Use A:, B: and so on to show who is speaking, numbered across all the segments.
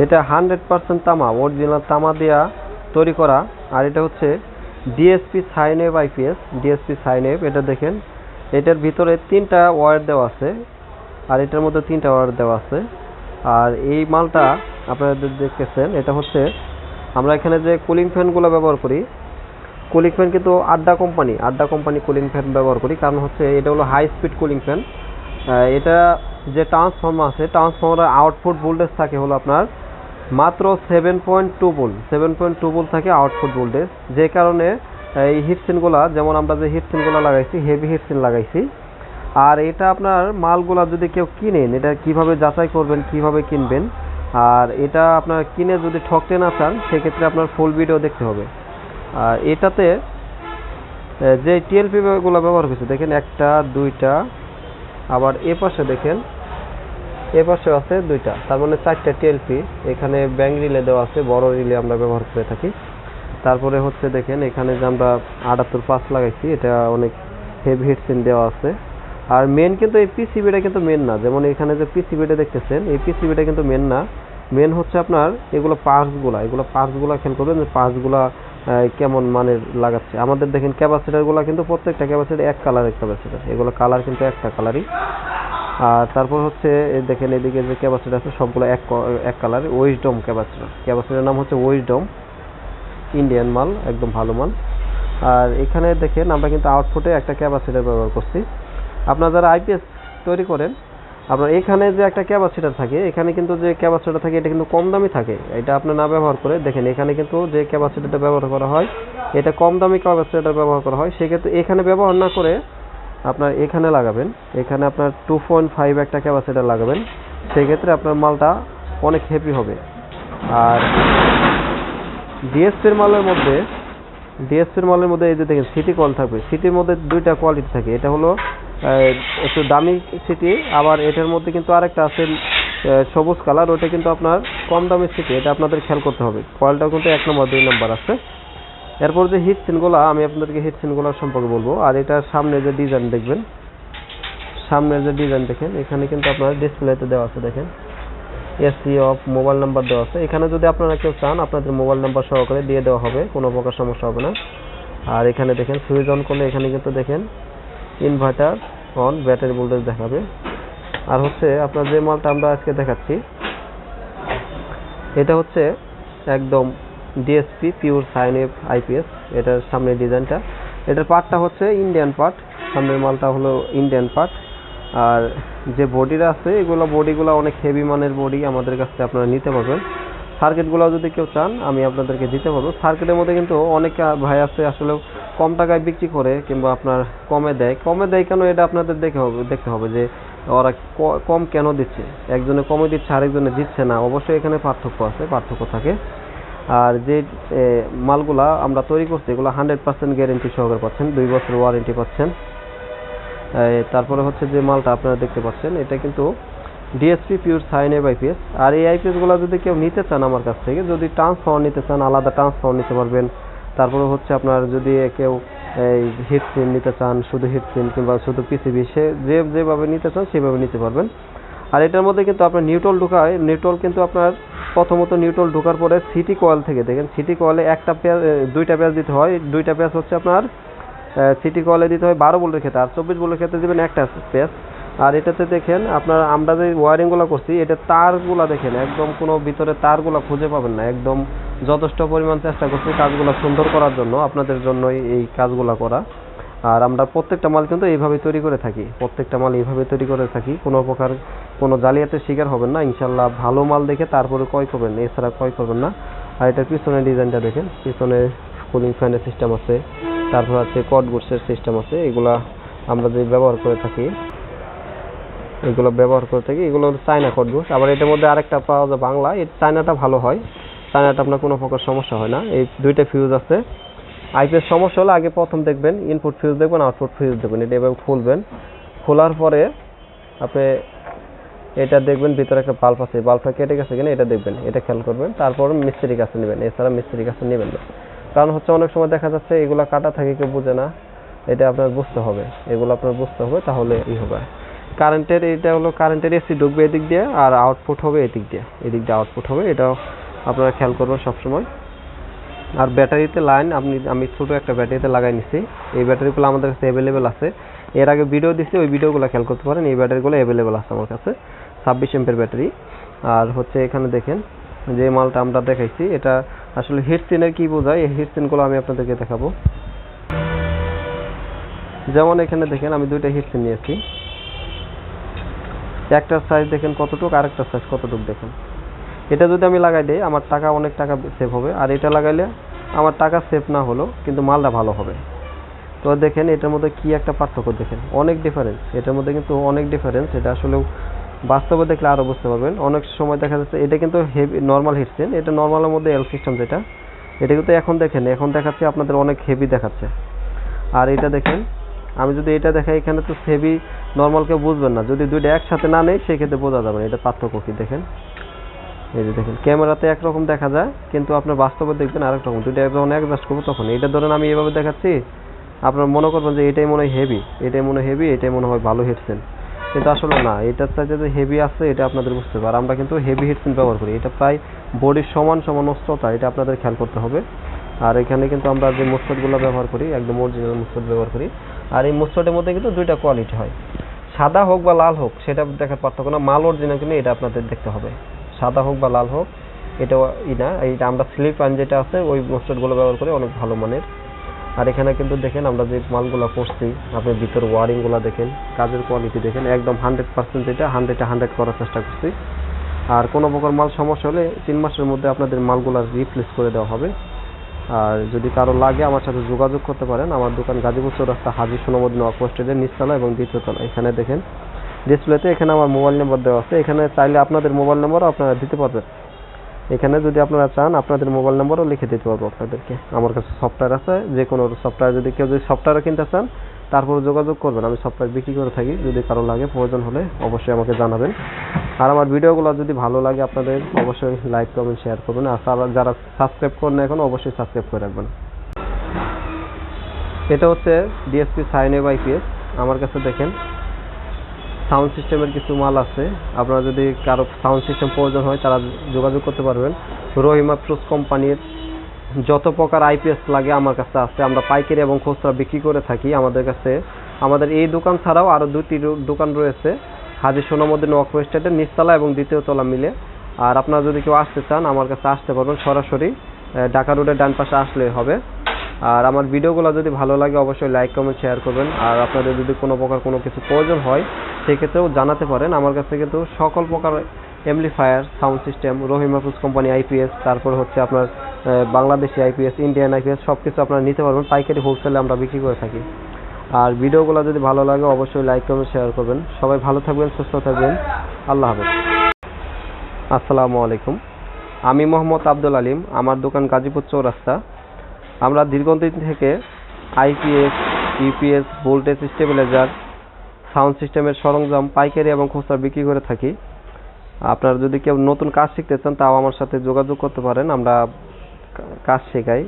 A: এটা 100% তামা, অরিজিনাল তামা দিয়া তৈরি করা। আর এটা হচ্ছে DSP sign wave IPS, DSP sine wave. এটা দেখেন, এটার ভিতরে 3টা ওয়্যার দেওয়া আছে, আর এটার মধ্যে 3টা ওয়্যার দেওয়া আছে। আর এই মালটা আপনারা দেখতেছেন, এটা হচ্ছে আমরা এখানে যে কুলিং ফ্যানগুলো ব্যবহার করি, কুলিং ফ্যান কিন্তু আড্ডা কোম্পানি কুলিং ফ্যান ব্যবহার করি। কারণ হচ্ছে এটা হলো হাই স্পিড কুলিং ফ্যান। এটা যে ট্রান্সফর্মার আছে, ট্রান্সফর্মারের আউটপুট ভোল্টেজ থাকে হলো আপনার মাত্র 7.2 ভোল্ট থাকে আউটপুট ভোল্টেজ। যে কারণে এই হিটসিনগুলা, যেমন আমরা যে হিটসিনগুলা লাগাইছি, হেভি হিটসিন লাগাইছি। আর এটা আপনার মালগুলা যদি কেউ কিনেন, এটা কিভাবে যাচাই করবেন, কিভাবে কিনবেন, আর এটা আপনার কিনে যদি ঠকতে না চান, সেক্ষেত্রে আপনার ফুল ভিডিও দেখতে হবে। আর এটাতে যে টিএলপি গুলো ব্যবহার করছে দেখেন, 1টা 2টা, আবার এ পাশে দেখেন, এ পাশে আছে 2টা, তার মানে 4টা টিএলপি। এখানে ব্যাং রিলে দেওয়া আছে, বড় রিলে আমরা ব্যবহার করে থাকি। তারপরে হচ্ছে দেখেন এখানে যে আমরা 78.5 লাগাইছি, এটা অনেক হেভি হিটসিন দেওয়া আছে। আর মেন কিন্তু এই পিসিবিটা কিন্তু মেন না, যেমন এখানে যে পিসিবিটা দেখতেছেন, এই পিসিবিটা কিন্তু মেন না। মেন হচ্ছে আপনার এগুলো পার্টসগুলা খেয়াল করবেন যে পার্টসগুলা কেমন মানের লাগাচ্ছে। আমাদের দেখেন ক্যাপাসিটারগুলো কিন্তু প্রত্যেকটা ক্যাপাসিটার এক কালারের ক্যাপাসিটার, এগুলো কালার কিন্তু একটা কালারই। আর তারপর হচ্ছে দেখেন এদিকে যে ক্যাপাসিটার আছে সবগুলো এক কালার, উইজডম ক্যাপাসিটার নাম হচ্ছে উইজডম, ইন্ডিয়ান মাল, একদম ভালো মাল। আর এখানে দেখেন আমরা কিন্তু আউটপুটে একটা ক্যাপাসিটার ব্যবহার করছি। আপনারা যারা আইপিএস তৈরি করেন, আপনার এখানে যে একটা ক্যাপাসিটার থাকে, এখানে কিন্তু যে ক্যাপাসিটার থাকে এটা কিন্তু কম দামি থাকে। এটা আপনি না ব্যবহার করে দেখেন, এখানে কিন্তু যে ক্যাপাসিটারটা ব্যবহার করা হয়, এটা কম দামি ক্যাপাসিটার ব্যবহার করা হয়। সেক্ষেত্রে এখানে ব্যবহার না করে আপনার এখানে লাগাবেন, এখানে আপনার 2.5 একটা ক্যাপাসিটার লাগাবেন, সেক্ষেত্রে আপনার মালটা অনেক হেভি হবে। আর ডিএসপির মালের মধ্যে এই যে দেখেন সিটি কয়েল থাকবে, সিটির মধ্যে 2টা কোয়ালিটি থাকে। এটা হলো একটু দামি সিটি, আবার এটার মধ্যে কিন্তু আরেকটা আছে সবুজ কালার, ওটা কিন্তু আপনার কম দামি সিটি। এটা আপনাদের খেয়াল করতে হবে। কয়েলটাও কিন্তু 1 নম্বর 2 নম্বর আছে। এরপর যে হিটসিনগুলো, আমি আপনাদেরকে হিটসিনগুলোর সম্পর্কে বলবো। আর এটার সামনে যে ডিজাইন দেখবেন, সামনের যে ডিজাইন দেখেন, এখানে কিন্তু আপনার ডিসপ্লেতে দেওয়া আছে, দেখেন এসি অফ মোবাইল নাম্বার দেওয়া আছে। এখানে যদি আপনারা কেউ চান, আপনাদের মোবাইল নাম্বার সহকারে দিয়ে দেওয়া হবে, কোনো প্রকার সমস্যা হবে না। আর এখানে দেখেন সুইচ অন করলে এখানে কিন্তু দেখেন ইনভার্টার অন, ব্যাটারি ভোল্টেজ দেখাবে। আর হচ্ছে আপনার যে মালটা আমরা আজকে দেখাচ্ছি, এটা হচ্ছে একদম DSP pure sine wave IPS. এটার সামনের ডিজাইনটা, এটার পার্টটা হচ্ছে ইন্ডিয়ান পার্ট, সামনের মালটা হলো ইন্ডিয়ান পার্ট। আর যে বডিটা আছে, এগুলো বডিগুলো অনেক হেভি মানের বডি, আমাদের কাছ থেকে আপনারা নিতে পারবেন। সার্কিটগুলো যদি কেউ চান, আমি আপনাদেরকে দিতে পারবো। সার্কিটের মধ্যে কিন্তু অনেক ভাই আছে আসলে কম টাকায় বিক্রি করে, কিংবা আপনার কমে দেয় কেন, এটা আপনাদের দেখতে হবে যে ওরা কম কেন দিচ্ছে। একজনে কমে দিচ্ছে, আরেকজনে দিচ্ছে না, অবশ্যই এখানে পার্থক্য থাকে। আর যে মালগুলা আমরা তৈরি করছি, এগুলো 100% গ্যারেন্টি সহকারে পাচ্ছেন, 2 বছর ওয়ারেন্টি পাচ্ছেন। তারপরে হচ্ছে যে মালটা আপনারা দেখতে পাচ্ছেন, এটা কিন্তু DSP pure sine wave IPS. আর এই আইপিএসগুলো যদি কেউ নিতে চান আমার কাছ থেকে, যদি ট্রান্সফর্মার নিতে চান, আলাদা ট্রান্সফর্মার নিতে পারবেন। তারপরে হচ্ছে আপনার যদি কেউ এই হিটসিন নিতে চান, শুধু হিটসিন কিংবা শুধু পিসিবি, সে যেভাবে নিতে চান সেভাবে নিতে পারবেন। আর এটার মধ্যে কিন্তু আপনার নিউট্রাল ঢোকায়, নিউট্রাল কিন্তু আপনার প্রথমত নিউট্রাল ঢোকার পরে সিটি কয়েল থেকে দেখেন, সিটি কয়েলে 2টা পেঁয়াজ দিতে হয়। 2টা পেঁয়াজ হচ্ছে আপনার সিটি কয়েলে দিতে হয় 12 ভোল্টের ক্ষেত্রে, আর 24 ভোল্টের ক্ষেত্রে দেবেন একটা পেঁয়াজ। আর এটাতে দেখেন আপনার আমরা যে ওয়ারিংগুলো করছি, এটা তারগুলো দেখেন একদম কোনো ভিতরে তারগুলো খুঁজে পাবেন না। একদম যথেষ্ট পরিমাণ চেষ্টা করছি কাজগুলো সুন্দর করার জন্য, আপনাদের জন্যই এই কাজগুলো করা। আর আমরা প্রত্যেকটা মাল কিন্তু এইভাবে তৈরি করে থাকি, কোনো প্রকার কোনো জালিয়াতির শিকার হবেন না ইনশাল্লাহ। ভালো মাল দেখে তারপরে ক্রয় করবেন, এছাড়া ক্রয় করবেন না। আর এটার পিছনে ডিজাইনটা দেখেন, পিছনে কুলিং ফ্যানের সিস্টেম আছে, তারপর আছে কট গুডসের সিস্টেম আছে। এগুলা আমরা যে ব্যবহার করে থাকি, এগুলো চায়না কট গুডস। আবার এটার মধ্যে আরেকটা পাওয়া যায় বাংলা, এই চায়নাটা ভালো হয়, চায়নাটা আপনার কোনো প্রকার সমস্যা হয় না। এই 2টা ফিউজ আছে। আইপিএস সমস্যা হলে আগে প্রথম দেখবেন ইনপুট ফিউজ দেখবেন, আউটপুট ফিউজ দেখবেন, এটা এভাবে খুলবেন। খোলার পরে আপনি এটা দেখবেন ভিতরে একটা বাল্ব আছে, বাল্বটা কেটে গেছে কিনা এটা দেখবেন, এটা খেয়াল করবেন। তারপর মিস্ত্রির কাছে নেবেন, এছাড়া মিস্ত্রির কাছে নেবেন না। কারণ হচ্ছে অনেক সময় দেখা যাচ্ছে এগুলা কাটা থাকে, কেউ বুঝে না, এটা আপনার বুঝতে হবে, তাহলে হবে। কারেন্টের এটা হলো কারেন্টের এসি ঢুকবে এদিক দিয়ে, আর আউটপুট হবে এদিক দিয়ে আউটপুট হবে, এটাও আপনারা খেয়াল করবেন সবসময়। আর ব্যাটারিতে লাইন আমি ছোট একটা ব্যাটারিতে লাগাই নিছি, এই ব্যাটারিগুলো আমাদের কাছে অ্যাভেলেবেল আছে। এর আগে ভিডিও দিছি, ওই ভিডিওগুলো খেয়াল করতে পারেন। এই ব্যাটারিগুলো অ্যাভেলেবেল আছে আমার কাছে, 26 এমপের ব্যাটারি। আর হচ্ছে এখানে দেখেন যে মালটা আমরা দেখাইছি, এটা আসলে হিটসিনের কি বোঝায়, এই হিটসিনগুলো আমি আপনাদেরকে দেখাবো। যেমন এখানে দেখেন আমি দুইটা হিটসিন নিয়েছি, একটার সাইজ দেখেন কতটুকু, আরেকটার সাইজ কতটুকু দেখেন। এটা যদি আমি লাগাই দিই আমার টাকা অনেক টাকা সেভ হবে, আর এটা লাগাইলে আমার টাকা সেভ না হলো কিন্তু মালটা ভালো হবে। তো দেখেন এটার মধ্যে কি একটা পার্থক্য, দেখেন অনেক ডিফারেন্স, এটার মধ্যে কিন্তু অনেক ডিফারেন্স। এটা আসলে বাস্তবে দেখলে আরো বুঝতে পারবেন। অনেক সময় দেখা যাচ্ছে এটা কিন্তু হেভি নর্মাল হিটসিন, এটা নর্মালের মধ্যে এল সিস্টেম যেটা, এটা কিন্তু এখন দেখেন এখন দেখাচ্ছে আপনাদের অনেক হেভি দেখাচ্ছে। আর এটা দেখেন আমি যদি এটা দেখাই, এখানে তো হেভি নর্মাল কেউ বুঝবেন না, যদি দুইটা একসাথে না নেই সেই ক্ষেত্রে বোঝা যাবে না এটা পার্থক্য কি। দেখেন এই যে দেখেন ক্যামেরাতে একরকম দেখা যায় কিন্তু আপনার বাস্তবে দেখবেন আরেক রকম। দুইটা যখন অ্যাডজাস্ট করবো তখন এটা ধরেন আমি এভাবে দেখাচ্ছি, আপনার মনে করবেন যে এটাই মনে হয় হেভি, এটাই মনে হয় ভালো হিটসিন, কিন্তু আসলে না, এটার চাইতে যে হেভি আছে এটা আপনাদের বুঝতে পারে। আমরা কিন্তু হেভি হিটসিন ব্যবহার করি, এটা প্রায় বডির সমান উচ্চতা, এটা আপনাদের খেয়াল করতে হবে। আর এখানে কিন্তু আমরা যে মোসফেটগুলো ব্যবহার করি একদম অরিজিনাল মোসফেট ব্যবহার করি। আর এই মোসফেটের মধ্যে কিন্তু দুইটা কোয়ালিটি হয়, সাদা হোক বা লাল হোক সেটা দেখার পার্থক্য না, মাল অরিজিনাল কিন্তু এটা আপনাদের দেখতে হবে, সাদা হোক বা লাল হোক এটা না। এইটা আমরা স্লিপ পান যেটা আছে ওই মোসফেটগুলো ব্যবহার করি, অনেক ভালো মানের। আর এখানে কিন্তু দেখেন আমরা যে মালগুলো করছি, আপনি ভিতর ওয়ারিংগুলো দেখেন, কাজের কোয়ালিটি দেখেন, একদম 100% যেটা 100 করার চেষ্টা করছি। আর কোনো প্রকার মাল সমস্যা হলে 3 মাসের মধ্যে আপনাদের মালগুলো রিপ্লেস করে দেওয়া হবে। আর যদি কারো লাগে আমার সাথে যোগাযোগ করতে পারেন। আমার দোকান গাজীপুর চৌরাস্তা হাজী সোনামুদ্দিন ওয়াকওয়েস্টের নিচতলা এবং দ্বিতীয়তলা। এখানে দেখেন ডিসপ্লেতে এখানে আমার মোবাইল নাম্বার দেওয়া আছে, এখানে চাইলে আপনাদের মোবাইল নাম্বারও আপনারা দিতে পারবেন। এখানে যদি আপনারা চান আপনাদের মোবাইল নাম্বারও লিখে দিতে পারবো আপনাদেরকে। আমার কাছে সফটওয়্যার আছে, যে কোনো সফটওয়্যার যদি কেউ সফটওয়্যারও কিনতে চান তারপর যোগাযোগ করবেন, আমি সফটওয়্যার বিক্রি করে থাকি। যদি কারো লাগে প্রয়োজন হলে অবশ্যই আমাকে জানাবেন। আর আমার ভিডিওগুলো যদি ভালো লাগে আপনাদের অবশ্যই লাইক কমেন্ট শেয়ার করবেন। আর যারা সাবস্ক্রাইব করেন এখন অবশ্যই সাবস্ক্রাইব করে রাখবেন। এটা হচ্ছে ডিএসপি সাইন ওয়েভ আইপিএস। আমার কাছে দেখেন সাউন্ড সিস্টেমের কিছু মাল আছে, আপনারা যদি কারো সাউন্ড সিস্টেম প্রয়োজন হয় তারা যোগাযোগ করতে পারবেন। রহিমা প্রুস কোম্পানির যত প্রকার আইপিএস লাগে আমার কাছে আছে, আমরা পাইকারি এবং খুচরা বিক্রি করে থাকি। আমাদের কাছে আমাদের এই দোকান ছাড়াও আরও 2টি দোকান রয়েছে হাজী সোনামুদ্দিন ওয়াকওয়েস্টের নিচতলা এবং দ্বিতীয় তলা মিলে। আর আপনারা যদি কেউ আসতে চান আমার কাছে আসতে পারবেন, সরাসরি ঢাকা রোডের ডান পাশে আসলে হবে। আর আমার ভিডিওগুলো যদি ভালো লাগে অবশ্যই লাইক কমেন্ট শেয়ার করবেন। আর আপনাদের যদি কোনো প্রকার কোনো কিছু প্রয়োজন হয় সেক্ষেত্রেও জানাতে পারেন। আমার কাছে কিন্তু সকল প্রকার অ্যামপ্লিফায়ার, সাউন্ড সিস্টেম, রহিমা প্রুস কোম্পানি আইপিএস, তারপর হচ্ছে আপনার বাংলাদেশি আইপিএস, ইন্ডিয়ান আইপিএস সব কিছু আপনারা নিতে পারবেন। পাইকারি হোলসেলে আমরা বিক্রি করে থাকি। আর ভিডিওগুলো যদি ভালো লাগে অবশ্যই লাইক কমেন্ট শেয়ার করবেন। সবাই ভালো থাকবেন, সুস্থ থাকবেন। আল্লাহ হাফেজ। আসসালামু আলাইকুম। আমি মোহাম্মদ আব্দুল আলিম, আমার দোকান গাজীপুর চৌরাস্তা। আমরা দীর্ঘদিন থেকে IPS, UPS, voltage stabiliser, sound সিস্টেমের সরঞ্জাম পাইকারি এবং খুচরা বিক্রি করে থাকি। আপনারা যদি কেউ নতুন কাজ শিখতে চান তাও আমার সাথে যোগাযোগ করতে পারেন, আমরা কাজ শেখাই।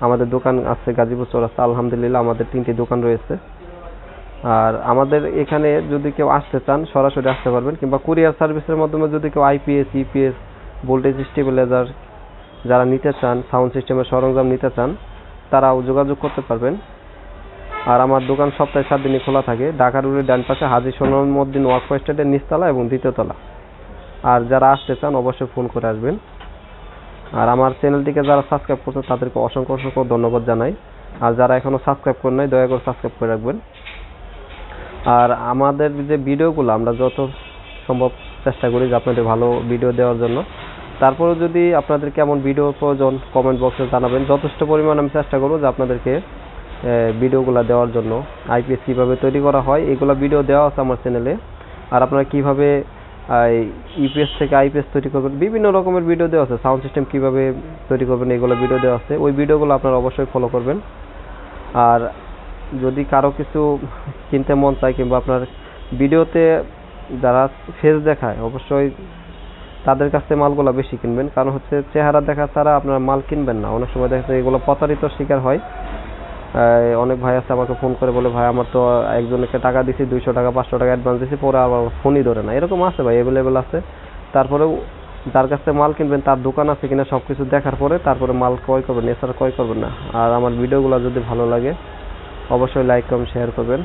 A: আমাদের দোকান আছে গাজীপুর চৌরাস্তা, আলহামদুলিল্লাহ আমাদের 3টি দোকান রয়েছে। আর আমাদের এখানে যদি কেউ আসতে চান সরাসরি আসতে পারবেন, কিংবা কুরিয়ার সার্ভিসের মাধ্যমে যদি কেউ আইপিএস, ইপিএস, ভোল্টেজ স্টেবিলাইজার যারা নিতে চান, সাউন্ড সিস্টেমের সরঞ্জাম নিতে চান তারাও যোগাযোগ করতে পারবেন। আর আমার দোকান সপ্তাহে 7 দিনই খোলা থাকে, ঢাকা রোডের ডান পাশে হাজী সোনামুদ্দিন ওয়াকওয়েস্টের নিচতলা এবং দ্বিতীয়তলা। আর যারা আসতে চান অবশ্যই ফোন করে আসবেন। আর আমার চ্যানেলটিকে যারা সাবস্ক্রাইব করছেন তাদেরকে অসংখ্য ধন্যবাদ জানাই। আর যারা এখনো সাবস্ক্রাইব করেন নাই দয়া করে সাবস্ক্রাইব করে রাখবেন। আর আমাদের যে ভিডিওগুলো আমরা যত সম্ভব চেষ্টা করি যে আপনাদের ভালো ভিডিও দেওয়ার জন্য। তারপরেও যদি আপনাদের কেমন ভিডিও প্রয়োজন কমেন্ট বক্সে জানাবেন, যথেষ্ট পরিমাণ আমি চেষ্টা করব যে আপনাদেরকে ভিডিওগুলো দেওয়ার জন্য। আইপিএস কীভাবে তৈরি করা হয় এগুলো ভিডিও দেওয়া আছে আমার চ্যানেলে। আর আপনারা কীভাবে ইউপিএস থেকে আইপিএস তৈরি করবেন বিভিন্ন রকমের ভিডিও দেওয়া আছে, সাউন্ড সিস্টেম কীভাবে তৈরি করবেন এগুলো ভিডিও দেওয়া আছে, ওই ভিডিওগুলো আপনারা অবশ্যই ফলো করবেন। আর যদি কারো কিছু কিনতে মন চায় কিংবা আপনার ভিডিওতে যারা ফেস দেখায় অবশ্যই তাদের কাছে মালগুলো বেশি কিনবেন, কারণ হচ্ছে চেহারা দেখা ছাড়া আপনার মাল কিনবেন না। অনেক সময় দেখা যায় এগুলো প্রতারিত শিকার হয়। অনেক ভাই আছে আমাকে ফোন করে বলে ভাই আমার তো একজনকে টাকা দিছি 200 টাকা 500 টাকা অ্যাডভান্স দিছি, পরে আবার ফোনই ধরে না। এরকম আছে ভাই, অ্যাভেলেবেল আছে। তারপরেও যার কাছ থেকে মাল কিনবেন তার দোকান আছে কিনা সবকিছু দেখার পরে তারপরে মাল ক্রয় করবেন, এছাড়া ক্রয় করবেন না। আর আমার ভিডিওগুলো যদি ভালো লাগে অবশ্যই লাইক কমেন্ট শেয়ার করবেন।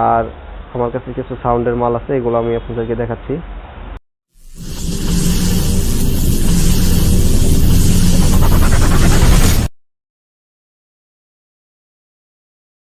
A: আর আমার কাছে কিছু সাউন্ডের মাল আছে, এগুলো আমি আপনাদেরকে দেখাচ্ছি।